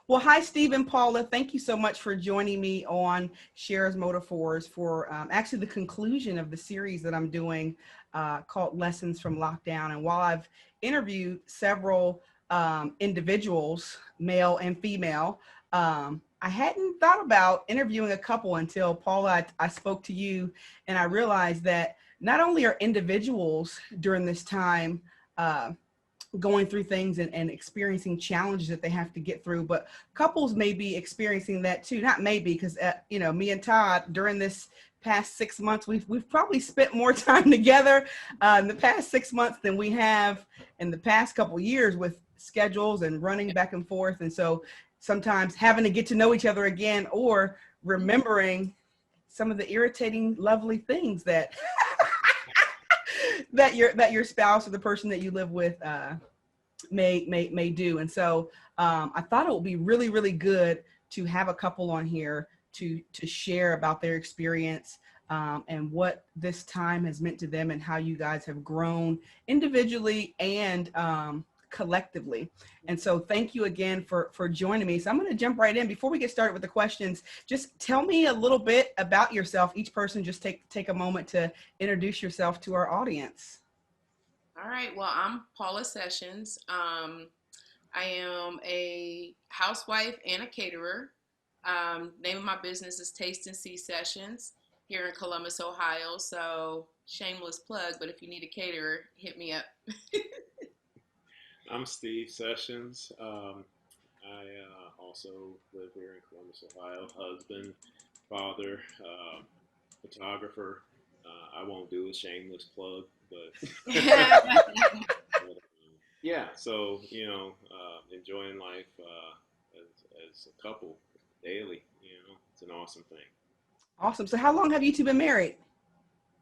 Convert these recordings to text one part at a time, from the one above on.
Well, hi, Steve and Paula. Thank you so much for joining me on Shares Motor4s for actually the conclusion of the series that I'm doing called Lessons from Lockdown. And while I've interviewed several individuals, male and female, I hadn't thought about interviewing a couple until, Paula, I spoke to you, and I realized that not only are individuals during this time going through things and experiencing challenges that they have to get through, but couples may be experiencing that too. Not maybe, because you know, me and Todd during this past 6 months, we've probably spent more time together in the past 6 months than we have in the past couple of years, with schedules and running back and forth. And so sometimes having to get to know each other again, or remembering some of the irritating, lovely things that that your spouse or the person that you live with may do. And so I thought it would be really, really good to have a couple on here to share about their experience and what this time has meant to them, and how you guys have grown individually and collectively. And so thank you again for joining me. So I'm going to jump right in. Before we get started with the questions, just tell me a little bit about yourself. Each person just take a moment to introduce yourself to our audience. All right. Well, I'm Paula Sessions. I am a housewife and a caterer. Name of my business is Taste and See Sessions here in Columbus, Ohio. So shameless plug, but if you need a caterer, hit me up. I'm Steve Sessions. I also live here in Columbus, Ohio. Husband, father, photographer. I won't do a shameless plug, but, yeah. So enjoying life as a couple daily. It's an awesome thing. Awesome. So how long have you two been married?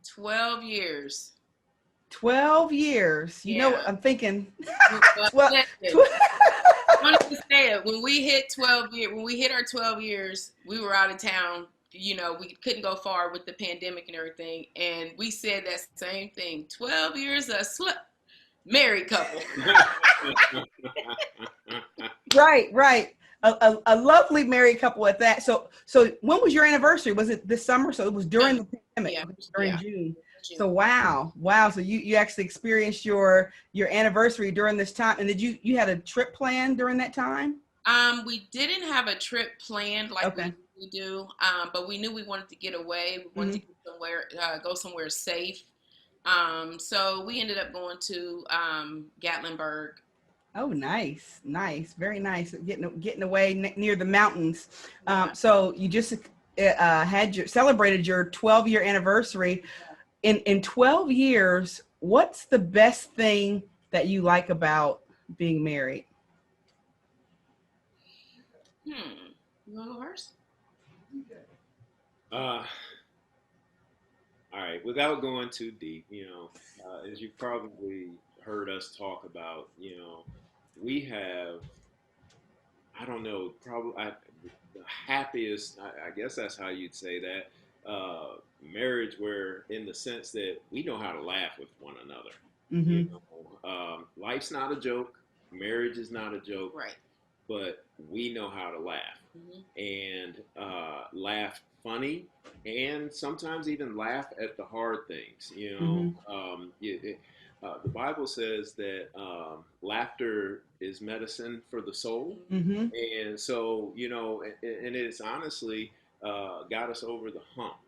12 years. 12 years. You know, I'm thinking. Well, I wanted to say it. When we hit 12 years, when we hit our 12 years, we were out of town. You know, we couldn't go far with the pandemic and everything. And we said that same thing. 12 years, married couple. Right. A lovely married couple at that. So when was your anniversary? Was it this summer? So it was during the pandemic. Yeah. It was during June. So wow. So you actually experienced your anniversary during this time. And did you had a trip planned during that time? We didn't have a trip planned like we do, but we knew we wanted to get away. We wanted to get go somewhere safe. So we ended up going to Gatlinburg. Oh, nice, very nice. Getting away near the mountains. So you just celebrated your 12-year anniversary. In 12 years, what's the best thing that you like about being married? You want to go first? All right. Without going too deep, as you probably heard us talk about, we have, I don't know, probably the happiest, I guess that's how you'd say that, marriage, where in the sense that we know how to laugh with one another. Life's not a joke. Marriage is not a joke. Right. But we know how to laugh, and laugh funny, and sometimes even laugh at the hard things. The Bible says that laughter is medicine for the soul, and so and it's honestly got us over the hump.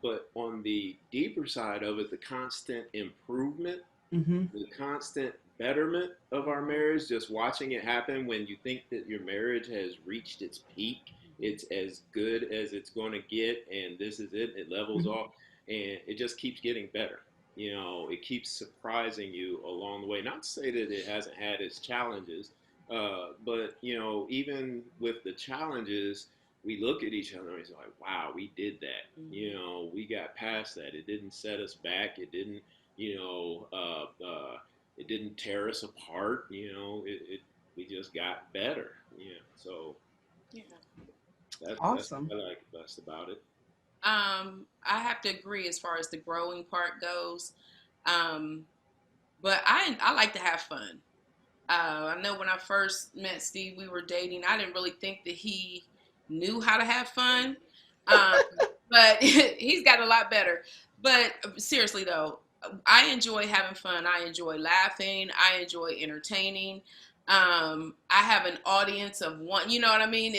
But on the deeper side of it, the constant improvement, the constant betterment of our marriage, just watching it happen when you think that your marriage has reached its peak, it's as good as it's going to get, and this is it levels off, and it just keeps getting better. It keeps surprising you along the way. Not to say that it hasn't had its challenges, but even with the challenges, we look at each other and it's like, wow, we did that. We got past that. It didn't set us back. It didn't, it didn't tear us apart. We just got better. So that's awesome. what I like best about it. I have to agree as far as the growing part goes. But I like to have fun. I know when I first met Steve, we were dating. I didn't really think that he knew how to have fun, um, but he's got a lot better. But seriously, though, I enjoy having fun. I enjoy laughing. I enjoy entertaining. I have an audience of one. You know what I mean?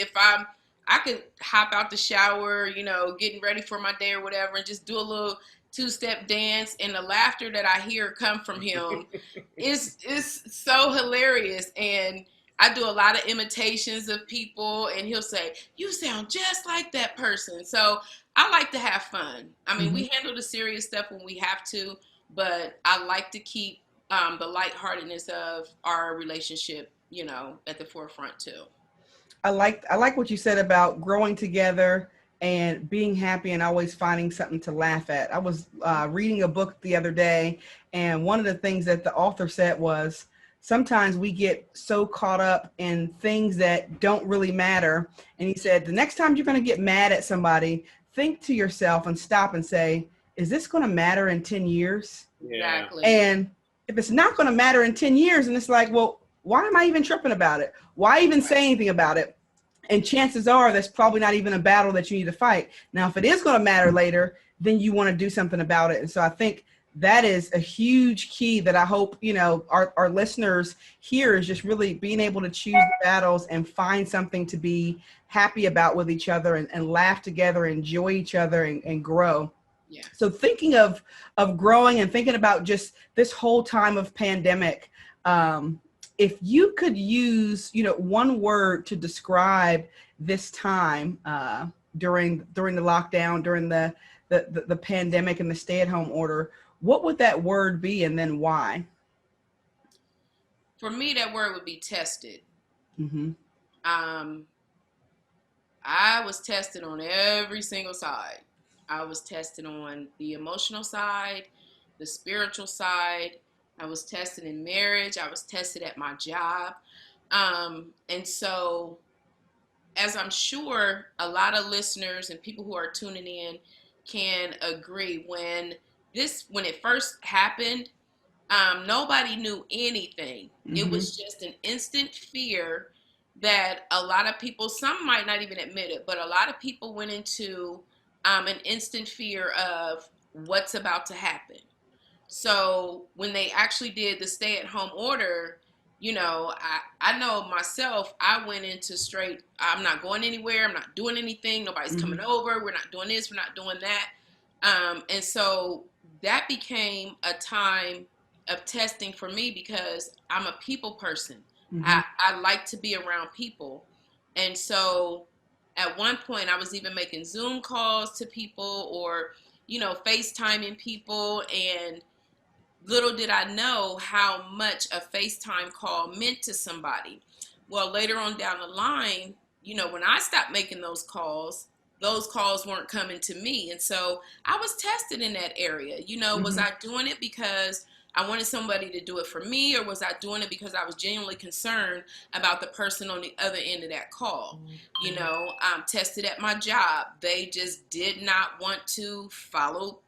I could hop out the shower, getting ready for my day or whatever, and just do a little two-step dance, and the laughter that I hear come from him it's so hilarious. And I do a lot of imitations of people, and he'll say, "You sound just like that person." So I like to have fun. I mean, we handle the serious stuff when we have to, but I like to keep the lightheartedness of our relationship, at the forefront too. I like what you said about growing together and being happy and always finding something to laugh at. I was reading a book the other day, and one of the things that the author said was sometimes we get so caught up in things that don't really matter. And he said, the next time you're going to get mad at somebody, think to yourself and stop and say, is this going to matter in 10 years? Yeah. Exactly. And if it's not going to matter in 10 years, and it's like, well, why am I even tripping about it? Why even say anything about it? And chances are that's probably not even a battle that you need to fight. Now, if it is going to matter later, then you want to do something about it. And so I think that is a huge key that I hope, our listeners hear, is just really being able to choose the battles and find something to be happy about with each other, and laugh together, enjoy each other, and grow. Yeah. So thinking of growing and thinking about just this whole time of pandemic, if you could use, one word to describe this time during the lockdown, during the pandemic and the stay-at-home order, what would that word be, and then why? For me, that word would be tested. Mm-hmm. Um, I was tested on every single side. I was tested on the emotional side, the spiritual side. I was tested in marriage. I was tested at my job. And so, as I'm sure a lot of listeners and people who are tuning in can agree, when it first happened, nobody knew anything. It Mm-hmm. was just an instant fear that a lot of people, some might not even admit it, but a lot of people went into an instant fear of what's about to happen. So when they actually did the stay at home order, I know myself, I went into straight, I'm not going anywhere. I'm not doing anything. Nobody's coming over. We're not doing this. We're not doing that. And so that became a time of testing for me because I'm a people person. Mm-hmm. I like to be around people. And so at one point, I was even making Zoom calls to people, or, FaceTiming people. And little did I know how much a FaceTime call meant to somebody. Well, later on down the line, when I stopped making those calls weren't coming to me. And so I was tested in that area. Was I doing it because I wanted somebody to do it for me, or was I doing it because I was genuinely concerned about the person on the other end of that call? I'm tested at my job. They just did not want to follow,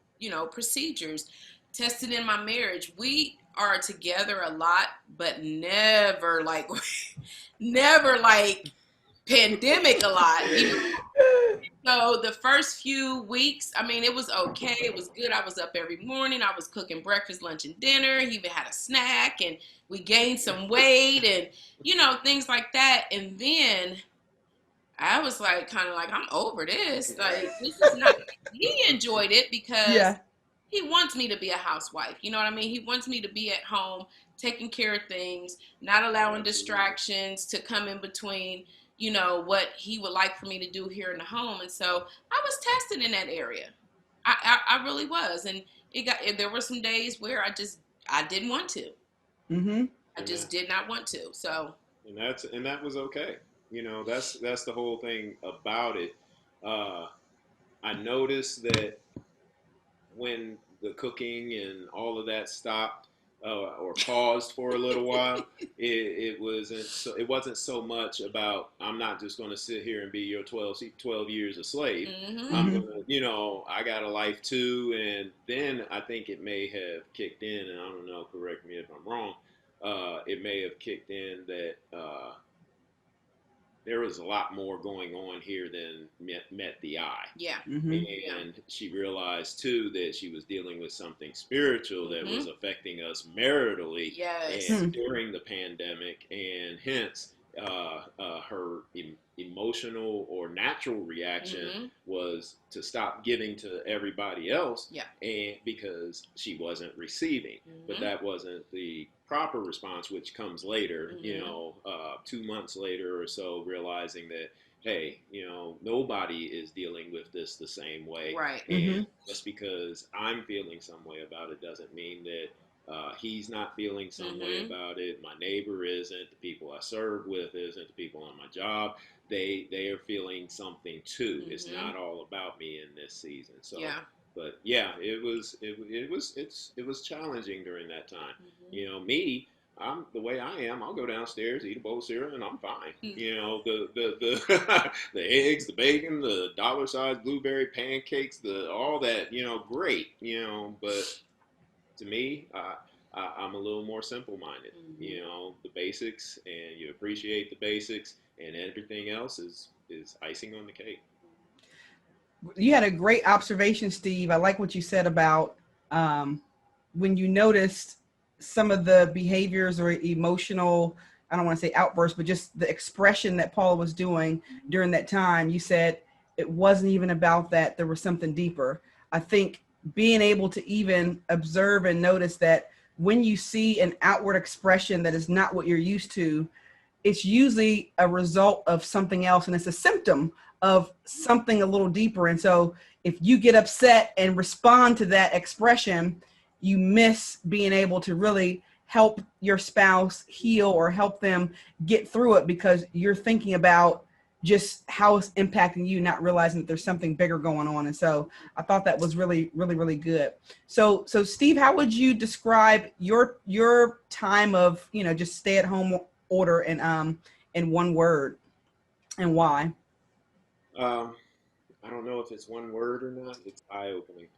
procedures. Tested in my marriage. We are together a lot, but never like never like pandemic a lot. So the first few weeks, I mean, it was okay. It was good. I was up every morning. I was cooking breakfast, lunch, and dinner. He even had a snack, and we gained some weight, and things like that. And then I was like, kind of like, I'm over this. Like, this is not. He enjoyed it because Yeah. he wants me to be a housewife. You know what I mean? He wants me to be at home, taking care of things, not allowing distractions to come in between, what he would like for me to do here in the home. And so I was tested in that area. I really was. And there were some days where I didn't want to. Mm-hmm. I just did not want to. So. And that was okay. That's the whole thing about it. Uh, I noticed that when the cooking and all of that stopped, or paused for a little while. It wasn't so much about, I'm not just going to sit here and be your 12 years a slave. Mm-hmm. I'm gonna, I got a life too. And then I think it may have kicked in, and I don't know, correct me if I'm wrong. It may have kicked in that there was a lot more going on here than met the eye. Yeah. And she realized too that she was dealing with something spiritual that was affecting us maritally and during the pandemic, and hence her emotional or natural reaction was to stop giving to everybody else, and because she wasn't receiving. But that wasn't the proper response, which comes later, 2 months later or so, realizing that, hey, nobody is dealing with this the same way. Right. And just because I'm feeling some way about it doesn't mean that he's not feeling some way about it. My neighbor isn't. The people I serve with isn't. The people on my job, they are feeling something too. It's not all about me in this season. So, but yeah, it was challenging during that time. Me, I'm the way I am. I'll go downstairs, eat a bowl of cereal, and I'm fine. The the eggs, the bacon, the dollar-sized blueberry pancakes, all that. Great. But to me, I'm a little more simple-minded. The basics, and you appreciate the basics, and everything else is icing on the cake. You had a great observation, Steve. I like what you said about when you noticed some of the behaviors or emotional, I don't want to say outbursts, but just the expression that Paula was doing during that time. You said it wasn't even about that. There was something deeper. I think being able to even observe and notice that when you see an outward expression that is not what you're used to, it's usually a result of something else, and it's a symptom of something a little deeper. And so if you get upset and respond to that expression, you miss being able to really help your spouse heal or help them get through it, because you're thinking about just how it's impacting you, not realizing that there's something bigger going on. And so I thought that was really, really, really good. So Steve, how would you describe your time of, just stay at home order in one word, and why? I don't know if it's one word or not. It's eye-opening.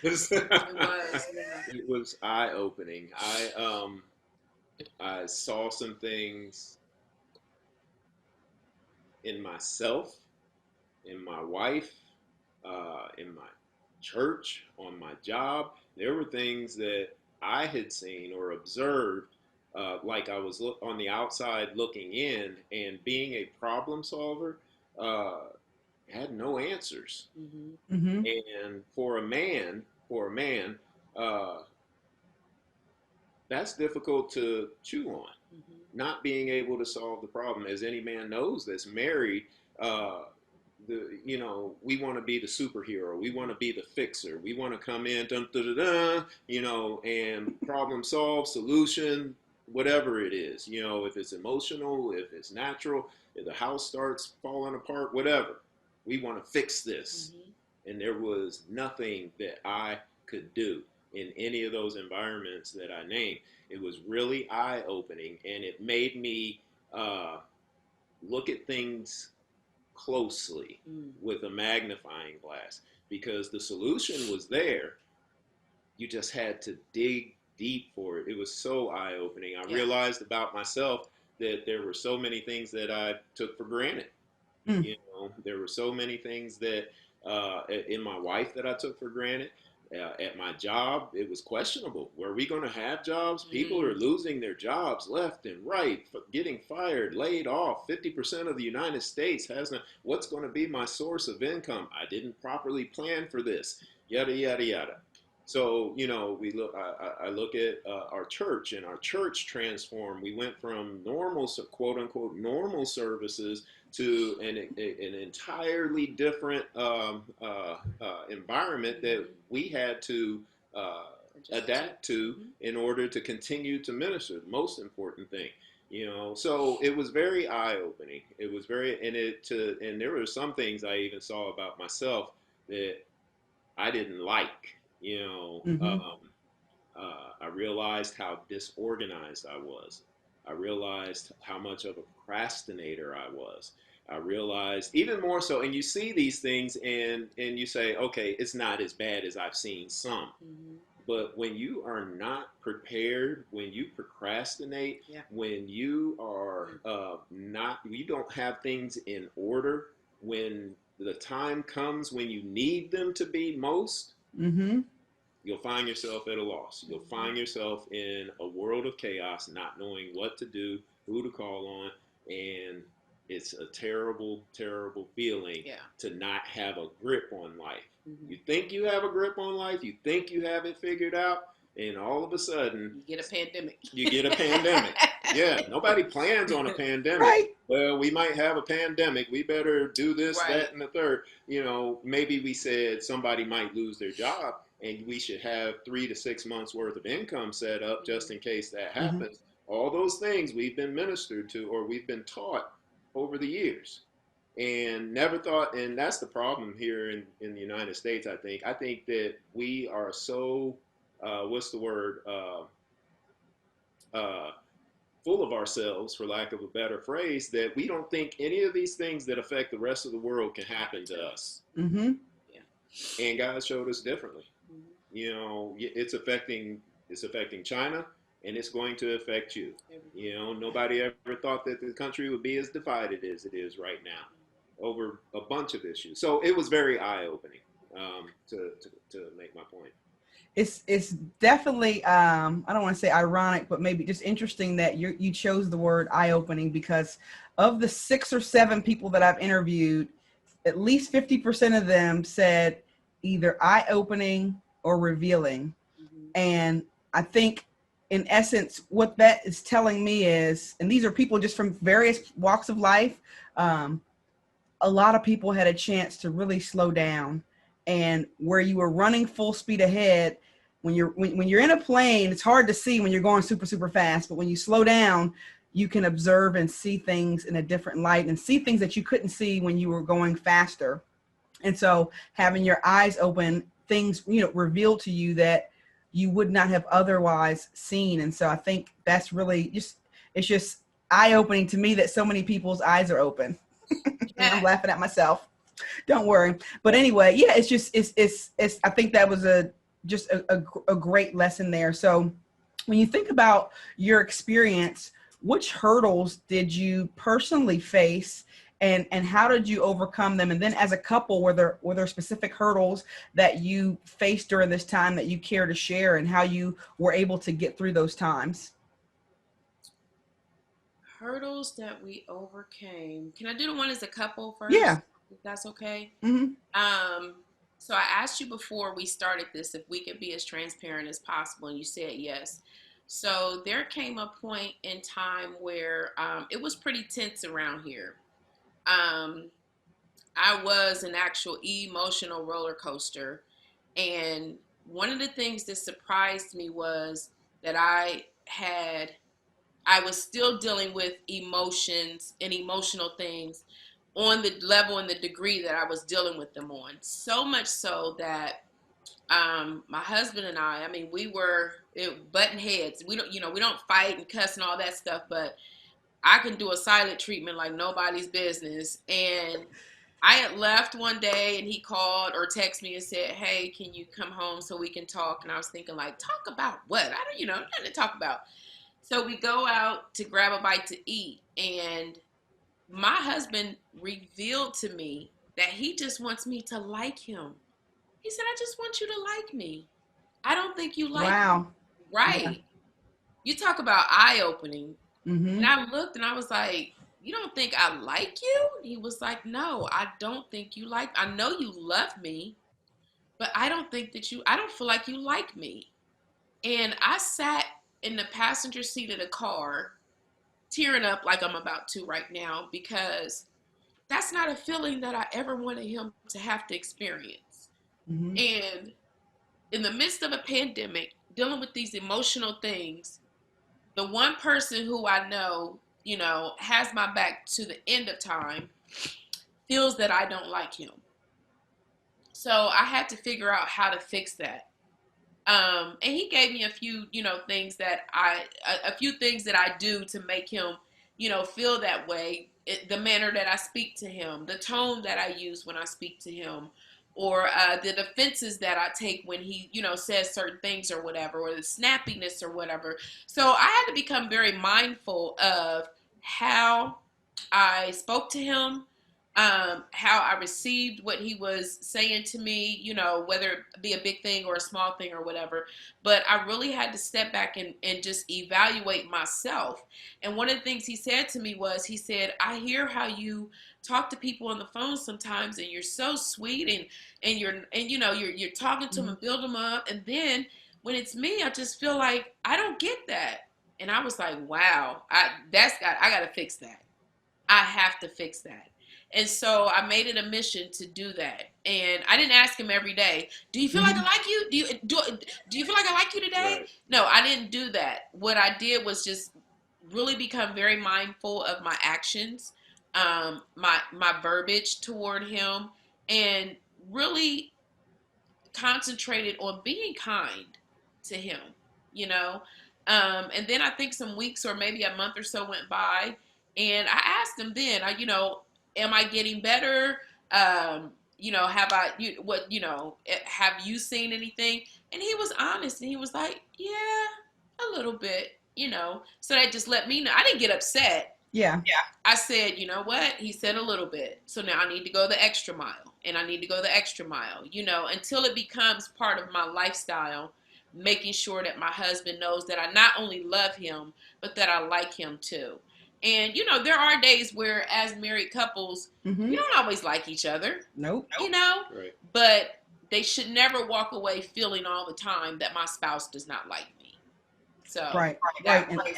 It was eye-opening. I saw some things in myself, in my wife, in my church, on my job. There were things that I had seen or observed, like I was on the outside looking in, and being a problem solver, had no answers. And for a man, uh, that's difficult to chew on. Not being able to solve the problem, as any man knows that's married. We want to be the superhero. We want to be the fixer. We want to come in, dun, dun, dun, dun, and problem solve, solution, whatever it is. If it's emotional, if it's natural, if the house starts falling apart, whatever. We want to fix this. And there was nothing that I could do in any of those environments that I named. It was really eye-opening, and it made me look at things closely with a magnifying glass, because the solution was there. You just had to dig deep for it. It was so eye-opening. I realized about myself that there were so many things that I took for granted. There were so many things that in my wife that I took for granted. At my job, it was questionable. Were we going to have jobs? People are losing their jobs left and right, getting fired, laid off. 50% of the United States has not. What's going to be my source of income? I didn't properly plan for this. Yada yada yada. So we look. I look at our church, and our church transformed. We went from normal, quote unquote, normal services to an entirely different environment that we had to adapt to in order to continue to minister. The most important thing, So it was very eye-opening. It was and there were some things I even saw about myself that I didn't like. I realized how disorganized I was. I realized how much of a procrastinator I was. I realized even more so, and you see these things and you say, okay, it's not as bad as I've seen some. Mm-hmm. But when you are not prepared, when you procrastinate, Yeah. when you are not, you don't have things in order, when the time comes when you need them to be most, Mm-hmm. you'll find yourself at a loss. You'll find yourself in a world of chaos, not knowing what to do, who to call on, and it's a terrible, terrible feeling to not have a grip on life. Mm-hmm. You think you have a grip on life, you think you have it figured out, and all of a sudden, you get a pandemic. You get a pandemic. Yeah, nobody plans on a pandemic. Right. Well, we might have a pandemic. We better do this, Right. that, and the third. You know, maybe we said somebody might lose their job and we should have 3 to 6 months worth of income set up just in case that happens. All those things we've been ministered to or we've been taught over the years and never thought, and that's the problem here in the United States, I think. I think that we are so, what's the word? Uh, full of ourselves, for lack of a better phrase, that we don't think any of these things that affect the rest of the world can happen to us. Mm-hmm. Yeah. And God showed us differently. Mm-hmm. You know, it's affecting China, and it's going to affect you. You know, nobody ever thought that the country would be as divided as it is right now over a bunch of issues. So it was very eye-opening, to make my point. It's definitely I don't want to say ironic, but maybe just interesting that you chose the word eye-opening, because of the 6 or 7 people that I've interviewed, at least 50% of them said either eye-opening or revealing. And I think in essence what that is telling me is, and these are people just from various walks of life, a lot of people had a chance to really slow down, and where you were running full speed ahead, when you're in a plane, it's hard to see when you're going super, super fast, but when you slow down, you can observe and see things in a different light and see things that you couldn't see when you were going faster. And so having your eyes open, things, revealed to you that you would not have otherwise seen. And so I think that's really it's just eye-opening to me that so many people's eyes are open. And I'm laughing at myself. Don't worry. But anyway, yeah, it's I think that was a great lesson there. So when you think about your experience, which hurdles did you personally face, and how did you overcome them? And then as a couple, were there specific hurdles that you faced during this time that you care to share, and how you were able to get through those times? Hurdles that we overcame. Can I do the one as a couple first? Yeah. If that's okay. Mm-hmm. So I asked you before we started this if we could be as transparent as possible, and you said yes. So there came a point in time where it was pretty tense around here. I was an actual emotional roller coaster. And one of the things that surprised me was that I was still dealing with emotions and emotional things on the level and the degree that I was dealing with them on. So much so that my husband and I mean, we were button heads. We don't fight and cuss and all that stuff, but I can do a silent treatment like nobody's business. And I had left one day and he called or texted me and said, "Hey, can you come home so we can talk?" And I was thinking, like, talk about what? I don't, nothing to talk about. So we go out to grab a bite to eat, and my husband revealed to me that he just wants me to like him. He said, "I just want you to like me. I don't think you like me." Wow. Right. Yeah. You talk about eye opening. Mm-hmm. And I looked and I was like, "You don't think I like you?" And he was like, "No, I don't think you like me. I know you love me, but I don't feel like you like me." And I sat in the passenger seat of the car, tearing up like I'm about to right now, because that's not a feeling that I ever wanted him to have to experience. Mm-hmm. And in the midst of a pandemic, dealing with these emotional things, the one person who I know, has my back to the end of time, feels that I don't like him. So I had to figure out how to fix that. And he gave me a few, things that a few things that I do to make him, feel that way. The manner that I speak to him, the tone that I use when I speak to him, or the defenses that I take when he, says certain things or whatever, or the snappiness or whatever. So I had to become very mindful of how I spoke to him, how I received what he was saying to me, whether it be a big thing or a small thing or whatever. But I really had to step back and just evaluate myself. And one of the things he said to me was, he said, I hear how you talk to people on the phone sometimes, and you're so sweet, and you're talking to them and build them up. And then when it's me, I just feel like I don't get that. And I was like, wow, I got to fix that. I have to fix that. And so I made it a mission to do that. And I didn't ask him every day, do you feel like I like you? Do you feel like I like you today? Right. No, I didn't do that. What I did was just really become very mindful of my actions, my verbiage toward him, and really concentrated on being kind to him, you know. And then I think some weeks or maybe a month or so went by, and I asked him then, am I getting better? Have I, have you seen anything? And he was honest, and he was like, yeah, a little bit, So that just let me know. I didn't get upset. Yeah. I said, you know what? He said a little bit. So now I need to go the extra mile, and I need to go the extra mile, until it becomes part of my lifestyle, making sure that my husband knows that I not only love him, but that I like him too. And, there are days where, as married couples, we don't always like each other. Nope. Right. But they should never walk away feeling all the time that my spouse does not like me. So, Right. that Right. was,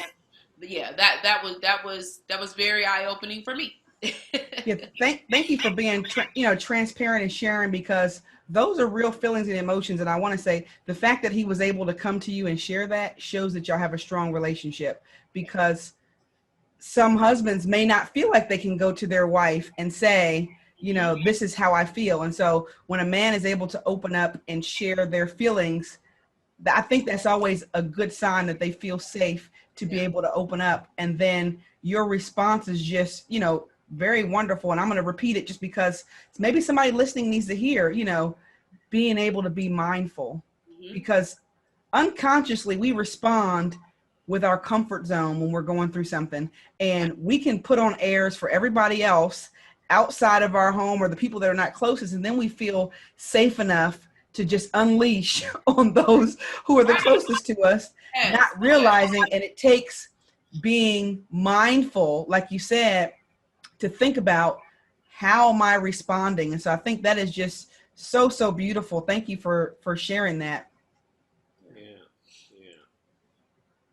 yeah, that was very eye opening for me. Yeah. Thank you for being transparent and sharing, because those are real feelings and emotions. And I want to say the fact that he was able to come to you and share that shows that y'all have a strong relationship, because some husbands may not feel like they can go to their wife and say, this is how I feel. And so when a man is able to open up and share their feelings, I think that's always a good sign that they feel safe to be able to open up. And then your response is just, very wonderful. And I'm going to repeat it just because maybe somebody listening needs to hear, being able to be mindful, because unconsciously we respond with our comfort zone when we're going through something, and we can put on airs for everybody else outside of our home or the people that are not closest. And then we feel safe enough to just unleash on those who are the closest to us, not realizing. And it takes being mindful, like you said, to think about, how am I responding? And so I think that is just so beautiful. Thank you for sharing that. Yeah.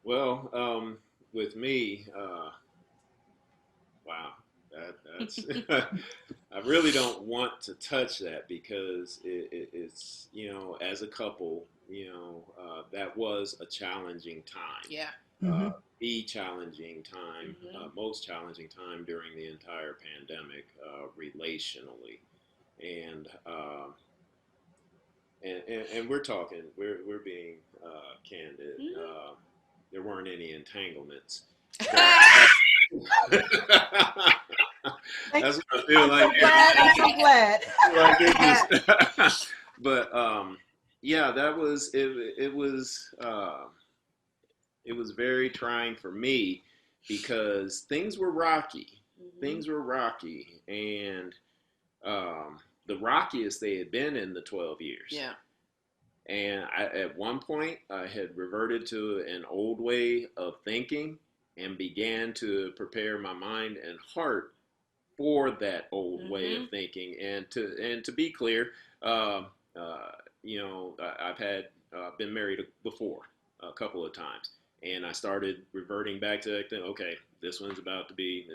Well, with me, wow, that's I really don't want to touch that, because it's as a couple, that was a challenging time. Yeah. The challenging time, most challenging time during the entire pandemic, relationally, and we're talking, we're being candid. There weren't any entanglements. That's what I feel like. I'm so glad. But yeah, that was it was very trying for me, because things were rocky. Things were rocky, and the rockiest they had been in the 12 years. Yeah. And at one point, I had reverted to an old way of thinking and began to prepare my mind and heart for that old way of thinking. And to be clear, I've had been married before a couple of times, and I started reverting back to, okay, this one's about to be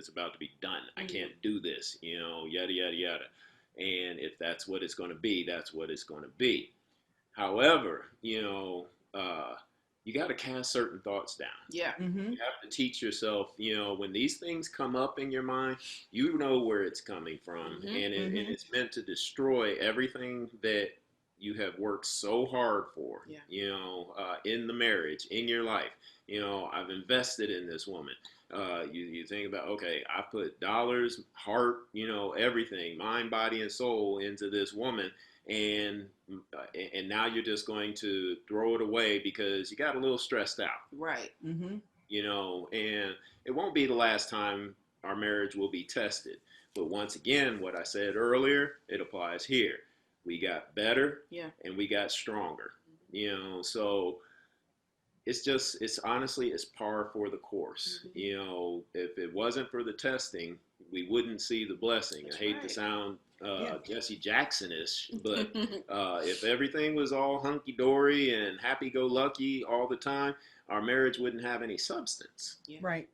done. I can't do this, yada yada yada. And if that's what it's going to be, that's what it's going to be. However, you got to cast certain thoughts down. Yeah. You have to teach yourself, when these things come up in your mind, you know where it's coming from, and it's meant to destroy everything that you have worked so hard for, Yeah. in the marriage, in your life. I've invested in this woman. You think about, okay, I put dollars, heart, everything, mind, body, and soul into this woman, and and now you're just going to throw it away because you got a little stressed out. Right. Mm-hmm. And it won't be the last time our marriage will be tested. But once again, what I said earlier, it applies here. We got better, Yeah. and we got stronger. So it's honestly, it's par for the course. If it wasn't for the testing, we wouldn't see the blessing. That's I hate right. to sound Yeah. Jesse Jackson-ish, but if everything was all hunky-dory and happy-go-lucky all the time, our marriage wouldn't have any substance. Yeah. Right.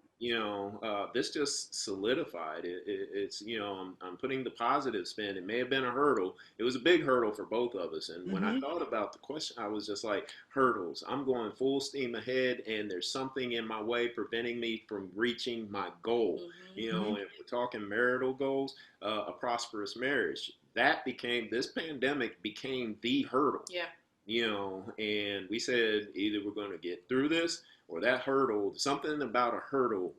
This just solidified it. It's I'm putting the positive spin. It may have been a hurdle. It was a big hurdle for both of us. And when I thought about the question, I was just like, hurdles. I'm going full steam ahead, and there's something in my way preventing me from reaching my goal. And if we're talking marital goals, a prosperous marriage, this pandemic became the hurdle. Yeah. And we said either we're going to get through this or that hurdle, something about a hurdle.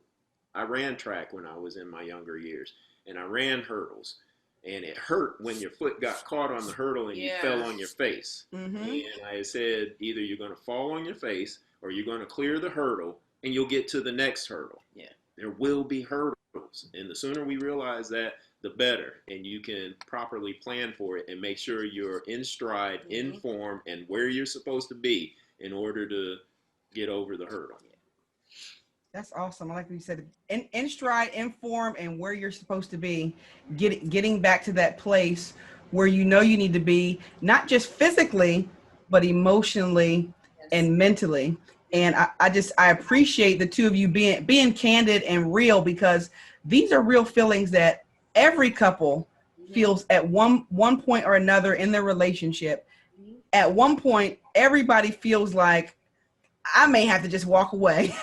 I ran track when I was in my younger years, and I ran hurdles, and it hurt when your foot got caught on the hurdle and you fell on your face. And I said either you're going to fall on your face or you're going to clear the hurdle and you'll get to the next hurdle. Yeah. There will be hurdles, and the sooner we realize that, the better, and you can properly plan for it and make sure you're in stride, in form, and where you're supposed to be in order to get over the hurdle. That's awesome. I like what you said, in stride, in form, and where you're supposed to be, getting back to that place where you need to be, not just physically, but emotionally and mentally. And I appreciate the two of you being candid and real, because these are real feelings that every couple feels at one point or another in their relationship. At one point, everybody feels like, I may have to just walk away.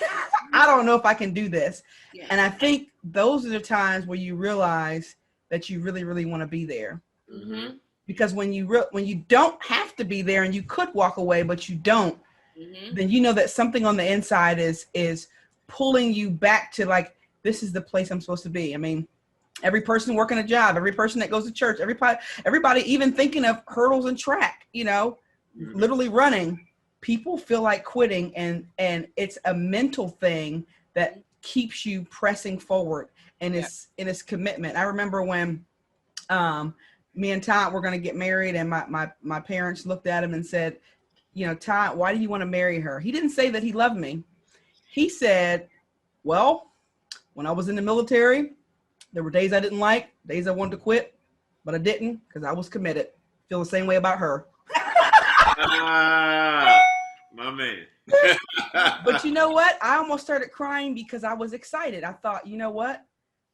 I don't know if I can do this. Yeah. And I think those are the times where you realize that you really, really want to be there. Because when you don't have to be there and you could walk away, but you don't, then you know that something on the inside is pulling you back to, like, this is the place I'm supposed to be. I mean, every person working a job, every person that goes to church, everybody even thinking of hurdles and track, literally running, people feel like quitting, and it's a mental thing that keeps you pressing forward, and it's commitment. I remember when me and Todd were going to get married, and my parents looked at him and said, Todd, why do you want to marry her? He didn't say that he loved me. He said, well, when I was in the military, there were days I didn't like, days I wanted to quit, but I didn't, because I was committed. Feel the same way about her. My man. But you know what? I almost started crying because I was excited. I thought, you know what?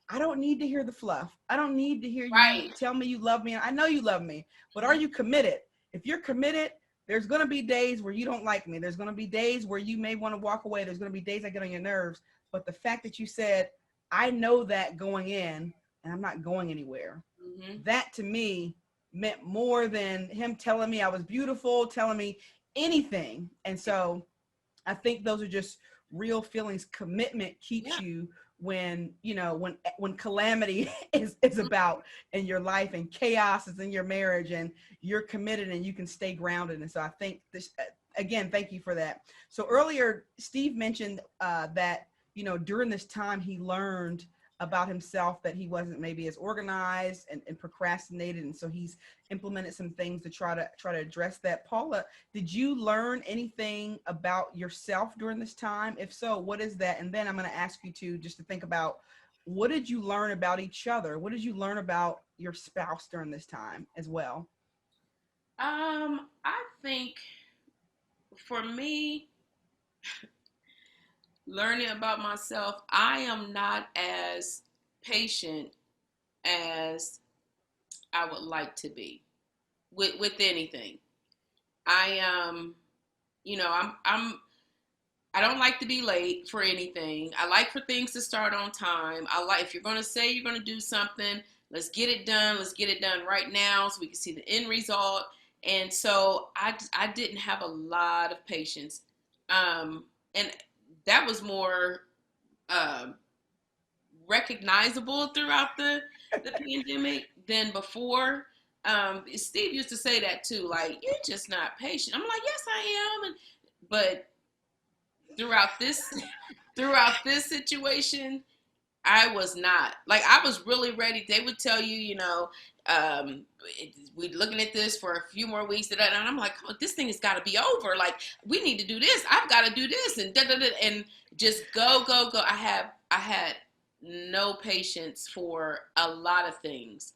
I don't need to hear the fluff. I don't need to hear you tell me you love me. I know you love me, but are you committed? If you're committed, there's going to be days where you don't like me. There's going to be days where you may want to walk away. There's going to be days I get on your nerves. But the fact that you said, I know that going in, and I'm not going anywhere. That to me meant more than him telling me I was beautiful, telling me anything. And so I think those are just real feelings. Commitment keeps you when calamity is about in your life and chaos is in your marriage, and you're committed and you can stay grounded. And so I think this, again, thank you for that. So earlier, Steve mentioned that, during this time he learned about himself that he wasn't maybe as organized and procrastinated. And so he's implemented some things to try to address that. Paula, did you learn anything about yourself during this time? If so, what is that? And then I'm going to ask you to think about, what did you learn about each other? What did you learn about your spouse during this time as well? I think for me, learning about myself, I am not as patient as I would like to be with anything. I I don't like to be late for anything. I like for things to start on time. If you're going to say you're going to do something, let's get it done. Let's get it done right now so we can see the end result. And so I didn't have a lot of patience. And that was more recognizable throughout the pandemic than before. Steve used to say that too, like, you're just not patient. I'm like, yes, I am. But throughout this situation, I was not. Like, I was really ready. They would tell you, we're looking at this for a few more weeks, and I'm like, oh, this thing has got to be over. Like, we need to do this. I've got to do this, and and just go, go, go. I had no patience for a lot of things,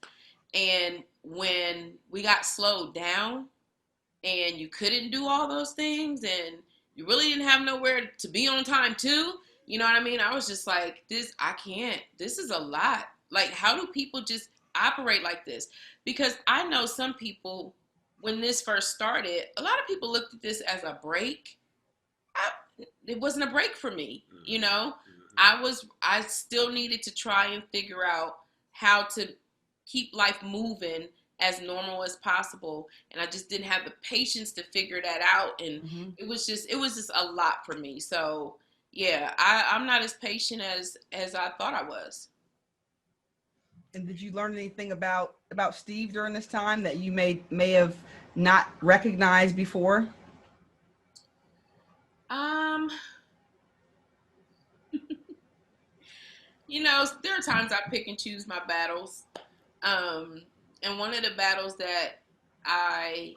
and when we got slowed down, and you couldn't do all those things, and you really didn't have nowhere to be on time too. You know what I mean? I was just like, I can't. This is a lot. Like, how do people just operate like this? Because I know some people, when this first started, a lot of people looked at this as a break. It wasn't a break for me. I still needed to try and figure out how to keep life moving as normal as possible, and I just didn't have the patience to figure that out, and it was just a lot for me. So yeah, I'm not as patient as I thought I was. And did you learn anything about Steve during this time that you may have not recognized before? Um, there are times I pick and choose my battles. Um, and one of the battles that I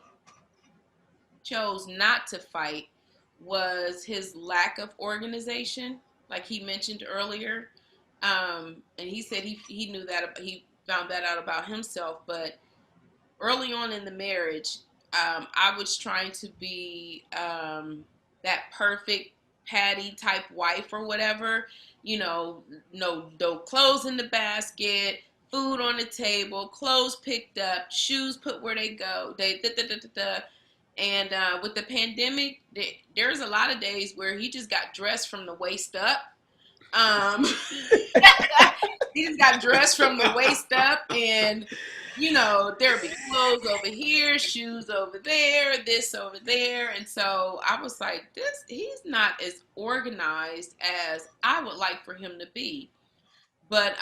chose not to fight was his lack of organization, like he mentioned earlier. And he said he knew that, he found that out about himself. But early on in the marriage, I was trying to be that perfect Patty type wife or whatever. No clothes in the basket, food on the table, clothes picked up, shoes put where they go. And with the pandemic, there's a lot of days where he just got dressed from the waist up. Um, he just got dressed from the waist up, and there'd be clothes over here, shoes over there, this over there. And so I was like, he's not as organized as I would like for him to be. But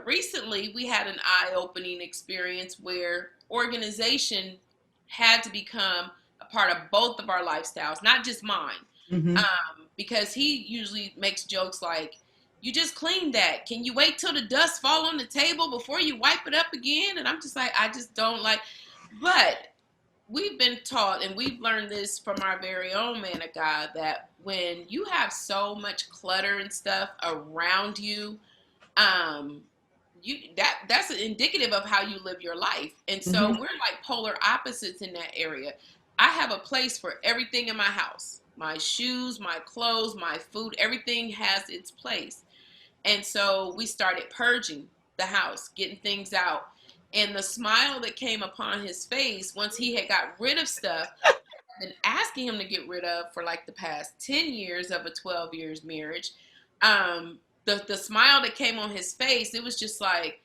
recently we had an eye-opening experience where organization had to become a part of both of our lifestyles, not just mine. Because he usually makes jokes like, you just cleaned that. Can you wait till the dust fall on the table before you wipe it up again? And I'm just like, I just don't like. But we've been taught, and we've learned this from our very own man of God, that when you have so much clutter and stuff around you, um, that's indicative of how you live your life. And so we're like polar opposites in that area. I have a place for everything in my house. My shoes, my clothes, my food, everything has its place. And so we started purging the house, getting things out. And the smile that came upon his face once he had got rid of stuff I've been asking him to get rid of for like the past 10 years of a 12 years marriage. The smile that came on his face, it was just like,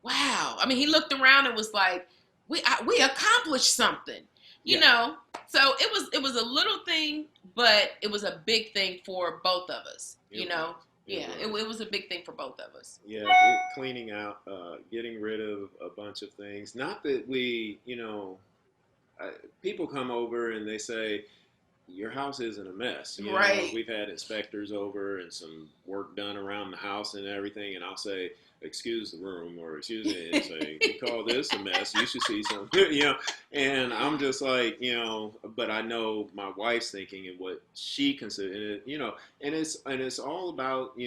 wow. I mean, he looked around and was like, we accomplished something, you know? So it was a little thing, but it was a big thing for both of us, you know? It was a big thing for both of us. Yeah, cleaning out, getting rid of a bunch of things. Not that we, people come over and they say, your house isn't a mess. Right. We've had inspectors over and some work done around the house and everything, and I'll say, excuse the room, or excuse me, and say, you call this a mess, you should see something, and I'm just like, but I know my wife's thinking and what she considers, and it's all about,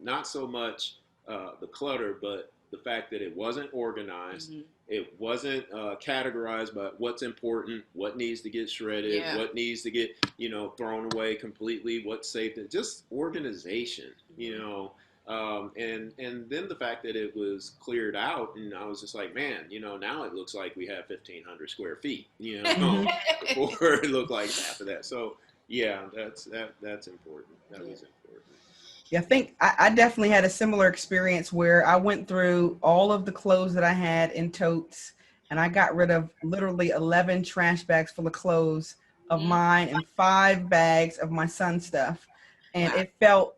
not so much the clutter, but the fact that it wasn't organized. It wasn't categorized by what's important, what needs to get shredded, what needs to get, thrown away completely, what's safe. Just organization, and then the fact that it was cleared out, and I was just like, man, now it looks like we have 1,500 square feet, before it looked like half of that. So yeah, that's important. That was important. Yeah, I think I definitely had a similar experience where I went through all of the clothes that I had in totes, and I got rid of literally 11 trash bags full of clothes of Mm. mine and 5 bags of my son's stuff. And Wow. it felt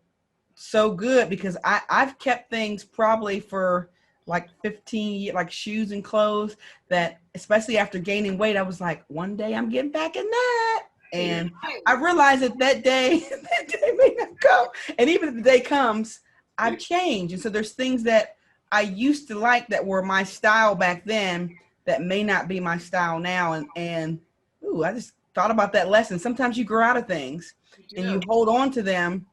so good because I've kept things probably for like 15 years, like shoes and clothes, that especially after gaining weight, I was like, one day I'm getting back in that. And I realized that day, that day may not come. And even if the day comes, I've changed. And so there's things that I used to like that were my style back then that may not be my style now. And ooh, I just thought about that lesson. Sometimes you grow out of things and you hold on to them,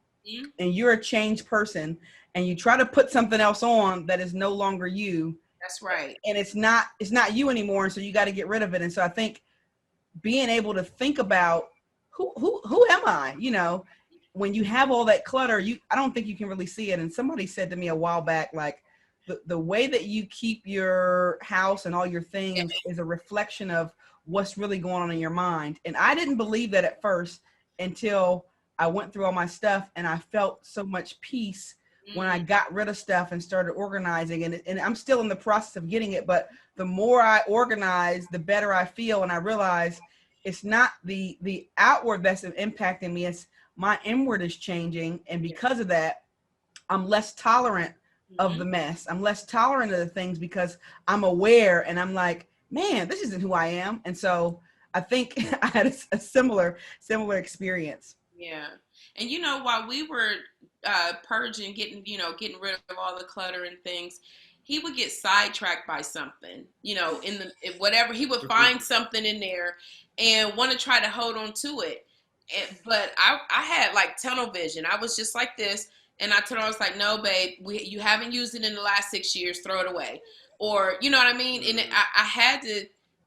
and you're a changed person, and you try to put something else on that is no longer you. That's right. And it's not you anymore. And so you got to get rid of it. And so I think being able to think about who am I, when you have all that clutter, I don't think you can really see it. And somebody said to me a while back, like the way that you keep your house and all your things is a reflection of what's really going on in your mind. And I didn't believe that at first until I went through all my stuff, and I felt so much peace when I got rid of stuff and started organizing. And I'm still in the process of getting it, but the more I organize, the better I feel. And I realize it's not the outward that's impacting me, it's my inward is changing. And because of that, I'm less tolerant of the mess. I'm less tolerant of the things because I'm aware, and I'm like, man, this isn't who I am. And so I think I had a similar experience. Yeah. And while we were purging, getting rid of all the clutter and things, he would get sidetracked by something, in whatever. He would find something in there and want to try to hold on to it. But I had like tunnel vision. I was just like this. And I was like, no, babe, you haven't used it in the last 6 years, throw it away. Or, you know what I mean? And I had to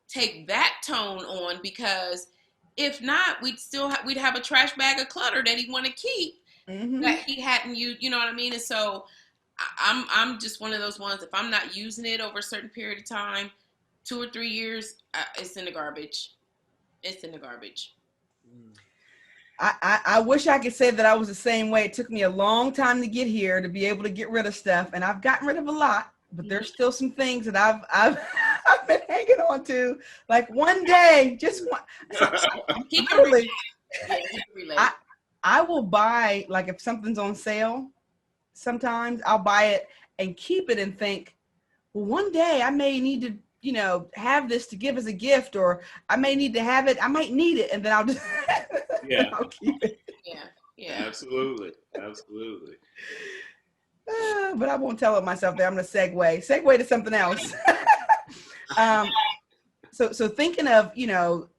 take that tone on, because if not, we'd have a trash bag of clutter that he want to keep that he hadn't used. You know what I mean? And so I'm just one of those ones. If I'm not using it over a certain period of time, 2 or 3 years, it's in the garbage. It's in the garbage. I wish I could say that I was the same way. It took me a long time to get here to be able to get rid of stuff, and I've gotten rid of a lot, but there's still some things that I've been hanging on to. Like one day, just one. He can relate. I will buy, like if something's on sale, sometimes I'll buy it and keep it and think, well, one day I may need to, have this to give as a gift, or I may need to have it. I might need it. And then I'll just, I'll keep it. Yeah. Absolutely. But I won't tell it myself there. I'm going to segue to something else. So thinking of,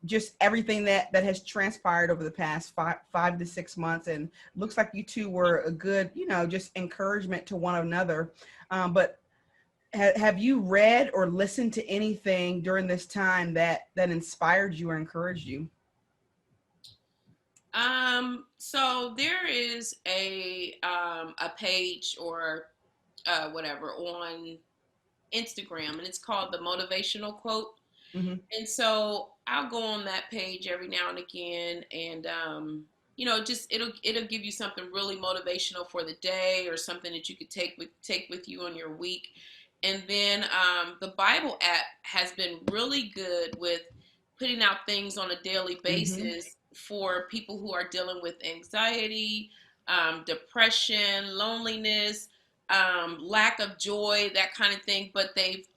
just everything that has transpired over the past 5 to 6 months, and looks like you two were a good, just encouragement to one another. But have you read or listened to anything during this time that inspired you or encouraged you? So there is a page or whatever on Instagram, and it's called the Motivational Quote. And so I'll go on that page every now and again, and just it'll give you something really motivational for the day, or something that you could take with you on your week. And then the Bible app has been really good with putting out things on a daily basis for people who are dealing with anxiety, depression, loneliness, lack of joy, that kind of thing. But they've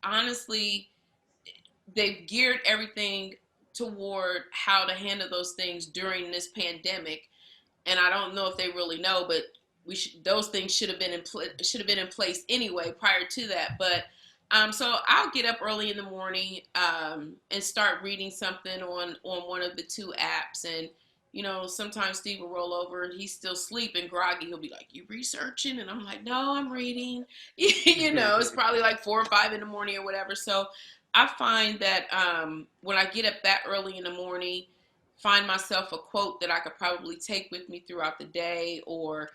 geared everything toward how to handle those things during this pandemic. And I don't know if they really know, but those things should have been in place anyway prior to that. But so I'll get up early in the morning and start reading something on one of the two apps. And sometimes Steve will roll over and he's still sleeping, groggy. He'll be like, "You researching?" And I'm like, "No, I'm reading." It's probably like 4 or 5 in the morning or whatever. So I find that when I get up that early in the morning, find myself a quote that I could probably take with me throughout the day, or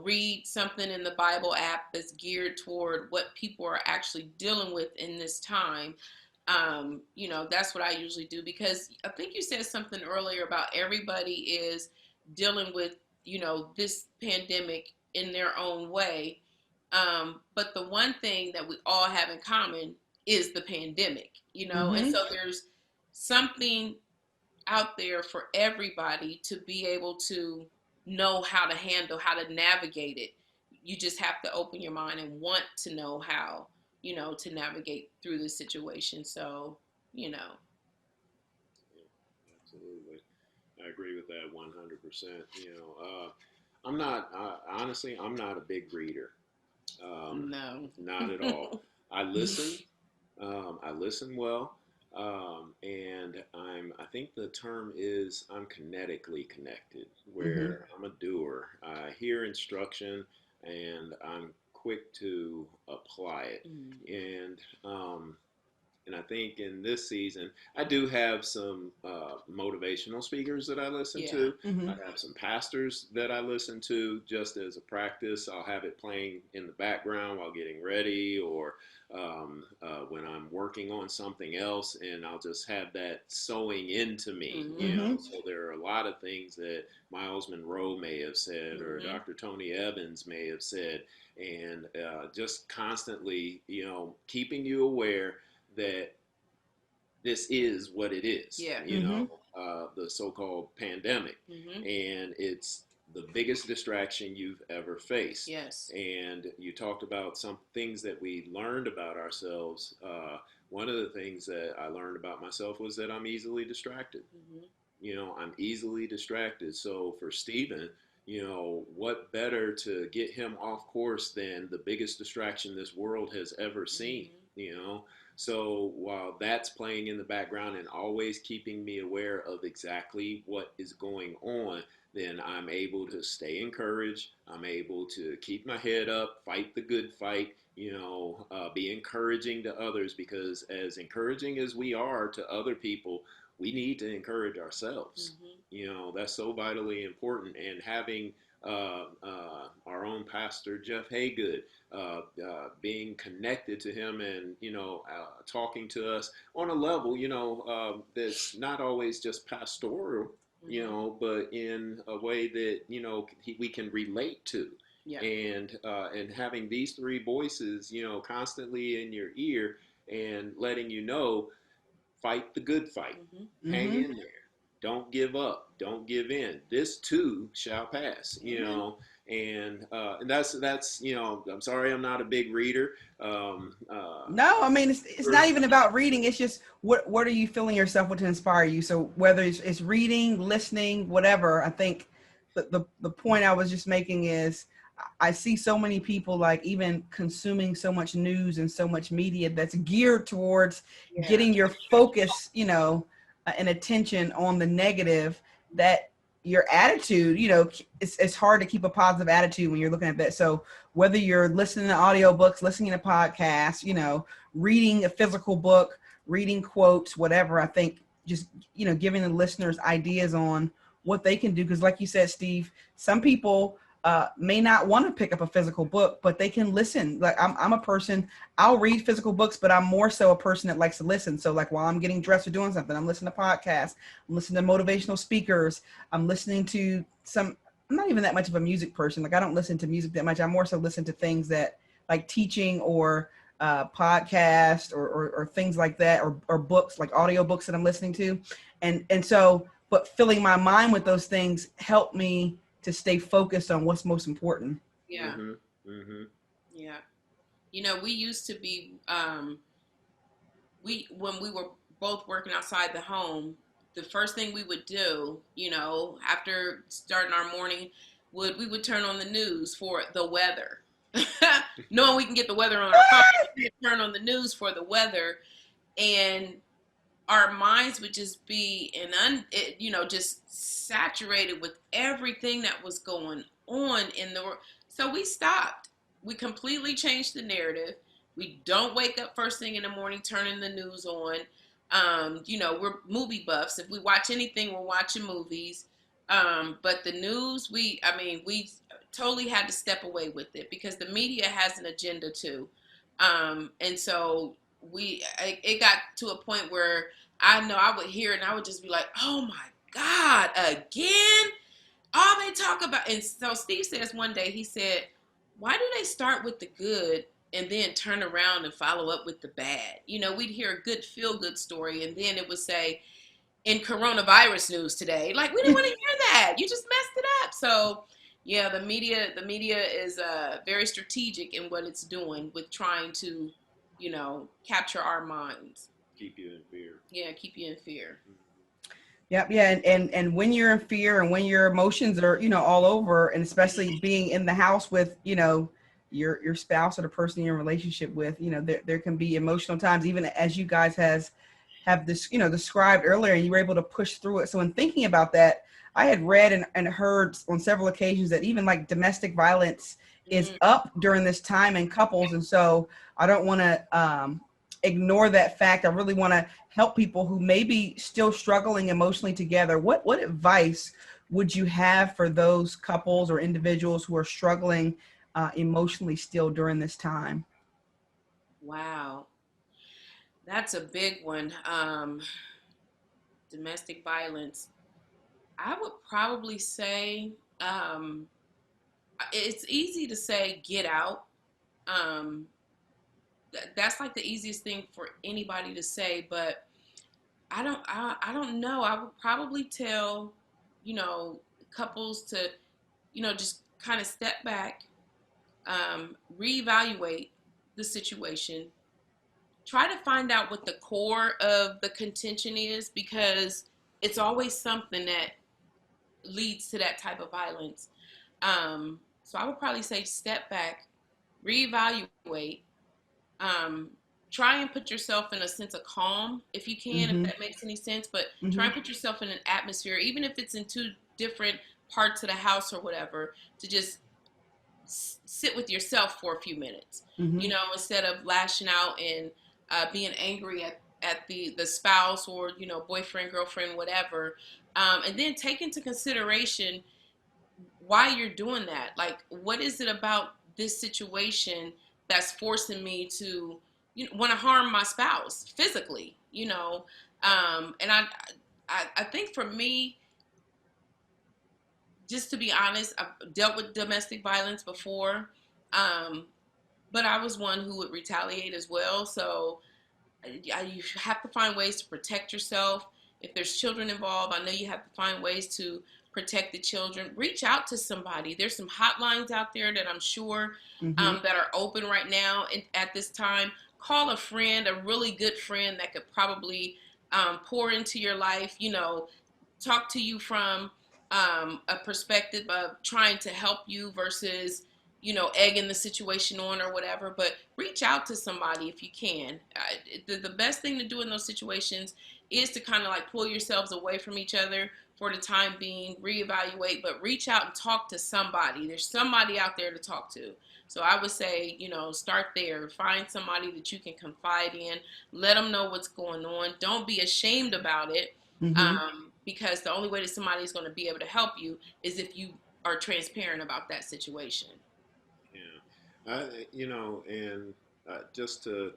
read something in the Bible app that's geared toward what people are actually dealing with in this time. That's what I usually do, because I think you said something earlier about everybody is dealing with, this pandemic in their own way. But the one thing that we all have in common is the pandemic, you know, and Mm-hmm. so there's something out there for everybody to be able to know how to handle, how to navigate it. You just have to open your mind and want to know how, you know, to navigate through this situation. So, you know. Yeah, absolutely. I agree with that 100%. You know, I'm not, honestly, I'm not a big reader. Um, No. Not at all. I listen. I listen well. And I think the term is I'm kinetically connected, Mm-hmm. where I'm a doer. I hear instruction and I'm quick to apply it. Mm. And and I think in this season, I do have some motivational speakers that I listen Yeah. to. Mm-hmm. I have some pastors that I listen to just as a practice. I'll have it playing in the background while getting ready, or when I'm working on something else, and I'll just have that sewing into me. You Mm-hmm. know, Mm-hmm. so there are a lot of things that Miles Monroe may have said, or Mm-hmm. Dr. Tony Evans may have said, and just constantly, you know, keeping you aware that this is what it is, Yeah. you Mm-hmm. know, the so-called pandemic, Mm-hmm. and it's the biggest distraction you've ever faced. Yes. And you talked about some things that we learned about ourselves. One of the things that I learned about myself was that I'm easily distracted. Mm-hmm. You know, I'm easily distracted. So for Stephen, you know, what better to get him off course than the biggest distraction this world has ever seen, Mm-hmm. you know? So while that's playing in the background and always keeping me aware of exactly what is going on, then I'm able to stay encouraged. I'm able to keep my head up, fight the good fight, you know, be encouraging to others, because as encouraging as we are to other people, we need to encourage ourselves. Mm-hmm. You know, that's so vitally important. And having our own pastor, Jeff Haygood, being connected to him, and, you know, talking to us on a level, you know, that's not always just pastoral, you Mm-hmm. know, but in a way that, you know, we can relate to. Yeah. And having these three voices, you know, constantly in your ear, and letting you know, fight the good fight. Mm-hmm. Hang Mm-hmm. in there. Don't give up. Don't give in. This too shall pass. You Amen. know, and that's you know. I'm sorry, I'm not a big reader. No, I mean it's not even about reading. It's just what are you filling yourself with to inspire you. So whether it's reading, listening, whatever, I think the point I was just making is I see so many people like even consuming so much news and so much media that's geared towards Yeah. getting your focus, you know, and attention on the negative, that your attitude, you know, it's hard to keep a positive attitude when you're looking at that. So whether you're listening to audiobooks, listening to podcasts, you know, reading a physical book, reading quotes, whatever, I think just, you know, giving the listeners ideas on what they can do. Because like you said, Steve, some people may not want to pick up a physical book, but they can listen. Like I'm a person, I'll read physical books, but I'm more so a person that likes to listen. So like while I'm getting dressed or doing something, I'm listening to podcasts, I'm listening to motivational speakers, I'm listening to some, I'm not even that much of a music person. Like I don't listen to music that much. I more so listen to things that like teaching or podcast or things like that, or books like audio books that I'm listening to. And so, but filling my mind with those things help me to stay focused on what's most important. Yeah. mm-hmm, mm-hmm. Yeah. You know, we used to be we when we were both working outside the home, the first thing we would do, you know, after starting our morning, we would turn on the news for the weather. Knowing we can get the weather on our phone, we'd turn on the news for the weather, and our minds would just be you know, just saturated with everything that was going on in the world. So we stopped. We completely changed the narrative. We don't wake up first thing in the morning turning the news on. You know, we're movie buffs. If we watch anything, we're watching movies. But the news, I mean, we totally had to step away with it because the media has an agenda too. And so it got to a point where I know I would hear it and I would just be like, oh my God, again? All they talk about. And so Steve says one day, he said, why do they start with the good and then turn around and follow up with the bad. We'd hear a good feel good story, and then it would say, in coronavirus news today, like, we didn't want to hear that. You just messed it up. So yeah, the media is very strategic in what it's doing with trying to, capture our minds. Keep you in fear. Yeah, keep you in fear. Yep. Yeah. And when you're in fear and when your emotions are, all over, and especially being in the house with, your spouse or the person you're in a relationship with, there can be emotional times, even as you guys have this, described earlier, and you were able to push through it. So in thinking about that, I had read and heard on several occasions that even like domestic violence is up during this time in couples. And so I don't want to ignore that fact. I really want to help people who may be still struggling emotionally together. What advice would you have for those couples or individuals who are struggling emotionally still during this time? Wow, that's a big one. Domestic violence. I would probably say, it's easy to say get out. Um, that's like the easiest thing for anybody to say, but I don't know. I would probably tell, couples to, just kind of step back, reevaluate the situation, try to find out what the core of the contention is, because it's always something that leads to that type of violence. So I would probably say step back, reevaluate, um, try and put yourself in a sense of calm if you can, if Mm-hmm. that makes any sense. But try Mm-hmm. and put yourself in an atmosphere, even if it's in two different parts of the house or whatever, to just sit with yourself for a few minutes, Mm-hmm. instead of lashing out and being angry at the spouse or, boyfriend, girlfriend, whatever. And then take into consideration why you're doing that. Like, what is it about this situation that's forcing me to, want to harm my spouse physically? And I think for me, just to be honest, I've dealt with domestic violence before, um, but I was one who would retaliate as well. So you have to find ways to protect yourself. If there's children involved, I know you have to find ways to protect the children. Reach out to somebody. There's some hotlines out there that I'm sure Mm-hmm. that are open right now at this time. Call a friend, a really good friend that could probably pour into your life. Talk to you from a perspective of trying to help you versus, egging the situation on or whatever. But reach out to somebody if you can. The best thing to do in those situations is to kind of like pull yourselves away from each other for the time being, reevaluate, but reach out and talk to somebody. There's somebody out there to talk to. So I would say, start there. Find somebody that you can confide in. Let them know what's going on. Don't be ashamed about it, Mm-hmm. because the only way that somebody's going to be able to help you is if you are transparent about that situation. Yeah. And just to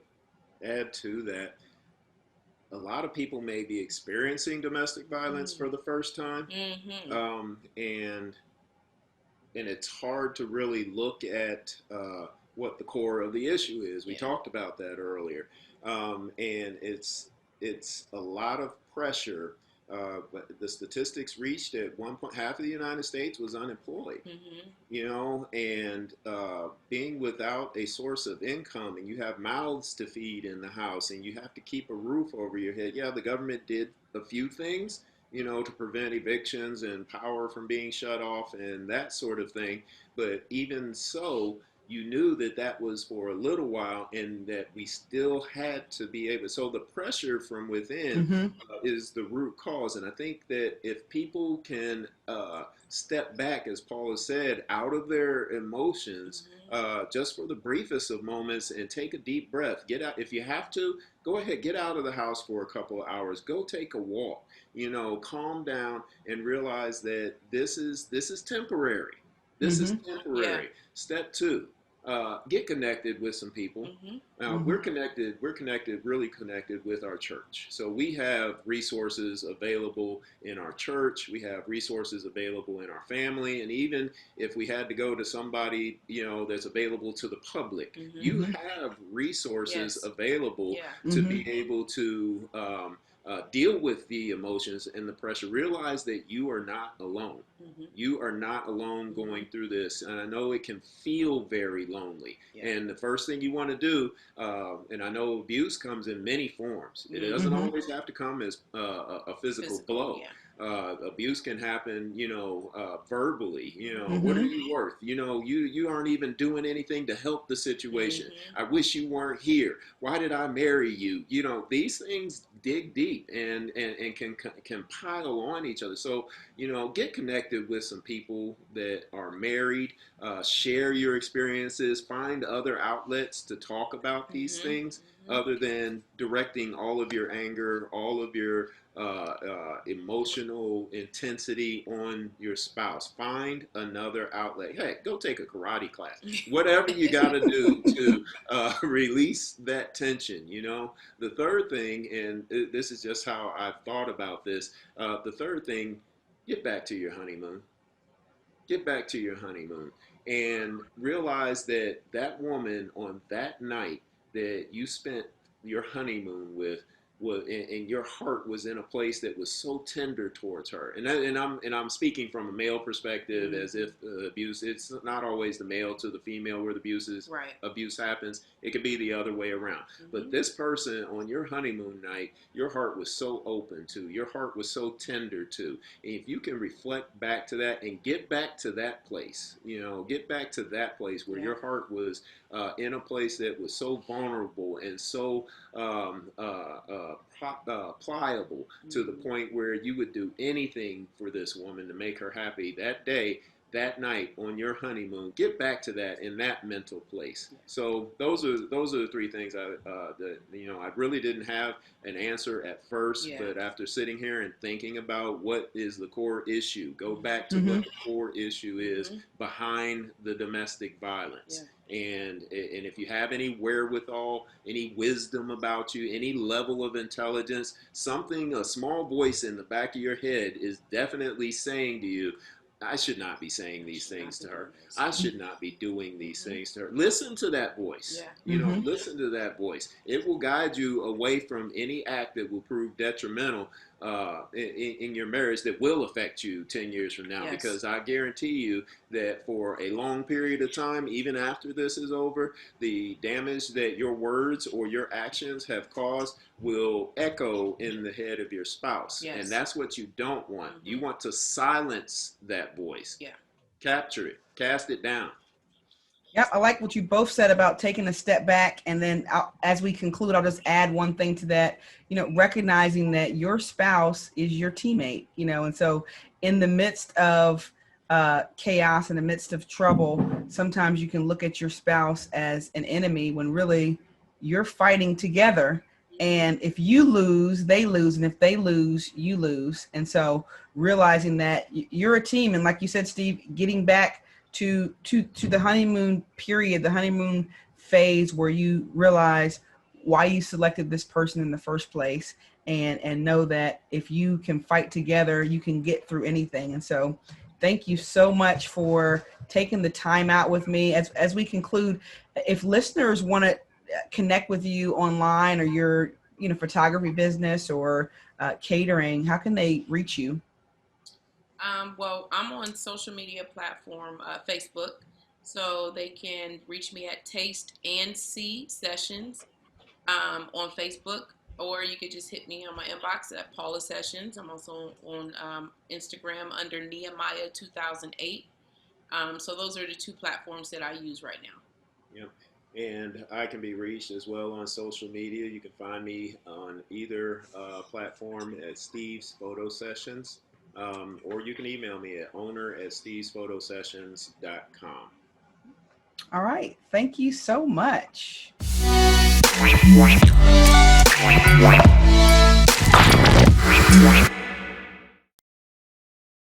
add to that, a lot of people may be experiencing domestic violence Mm-hmm. for the first time, Mm-hmm. and it's hard to really look at what the core of the issue is. We Yeah. talked about that earlier, and it's a lot of pressure. But the statistics reached at one point half of the United States was unemployed. Mm-hmm. And being without a source of income, and you have mouths to feed in the house, and you have to keep a roof over your head. Yeah, the government did a few things, to prevent evictions and power from being shut off and that sort of thing. But even so, you knew that that was for a little while, and that we still had to be able. So the pressure from within Mm-hmm. is the root cause. And I think that if people can step back, as Paula said, out of their emotions, just for the briefest of moments, and take a deep breath. Get out. If you have to, go ahead, get out of the house for a couple of hours. Go take a walk. Calm down and realize that this is temporary. This is Mm-hmm. Yeah. temporary. Step two. get connected with some people. We're connected. Really connected with our church. So we have resources available in our church. We have resources available in our family, and even if we had to go to somebody, that's available to the public, you have resources available to be able to deal with the emotions and the pressure. Realize that you are not alone. You are not alone going through this. And I know it can feel very lonely. And the first thing you want to do, and I know abuse comes in many forms. It doesn't always have to come as a physical blow. Abuse can happen, verbally. What are you worth? You aren't even doing anything to help the situation. I wish you weren't here. Why did I marry you? These things dig deep and can pile on each other. So, get connected with some people that are married. Share your experiences. Find other outlets to talk about these things other than directing all of your anger, all of your emotional intensity on your spouse. Find another outlet. Hey, go take a karate class. Whatever you got to do to release that tension. The third thing, and this is just how I've thought about this. The third thing, get back to your honeymoon. Get back to your honeymoon and realize that that woman on that night that you spent your honeymoon with and your heart was in a place that was so tender towards her. And I'm speaking from a male perspective, as if abuse, it's not always the male to the female where the abuse happens. It could be the other way around. But this person on your honeymoon night, your heart was so open to, your heart was so tender to. And if you can reflect back to that and get back to that place, get back to that place where your heart was in a place that was so vulnerable and so pliable to the point where you would do anything for this woman to make her happy that day, that night on your honeymoon. Get back to that in that mental place. So those are the three things I really didn't have an answer at first, but after sitting here and thinking about what is the core issue, go back to what the core issue is behind the domestic violence. And if you have any wherewithal, any wisdom about you, any level of intelligence, a small voice in the back of your head is definitely saying to you, I should not be saying these things to her. I should not be doing these things to her. Listen to that voice. Listen to that voice. It will guide you away from any act that will prove detrimental in your marriage that will affect you 10 years from now. Because I guarantee you that for a long period of time, even after this is over, the damage that your words or your actions have caused will echo in the head of your spouse. And that's what you don't want. You want to silence that voice. Capture it. Cast it down. Yeah, I like what you both said about taking a step back. And then as we conclude, I'll just add one thing to that, recognizing that your spouse is your teammate, and so in the midst of chaos, in the midst of trouble, sometimes you can look at your spouse as an enemy when really you're fighting together. And if you lose, they lose. And if they lose, you lose. And so realizing that you're a team. And like you said, Steve, getting back to the honeymoon period, the honeymoon phase where you realize why you selected this person in the first place, and know that if you can fight together, you can get through anything. And so thank you so much for taking the time out with me. As we conclude, if listeners want to connect with you online or your photography business or catering, how can they reach you? Well, I'm on social media platform, Facebook, so they can reach me at Taste and See Sessions on Facebook, or you could just hit me on my inbox at Paula Sessions. I'm also on Instagram under Nehemiah 2008. So those are the two platforms that I use right now. Yep. And I can be reached as well on social media. You can find me on either platform at Steve's Photo Sessions. Or you can email me at owner@stevesphotosessions.com. All right. Thank you so much.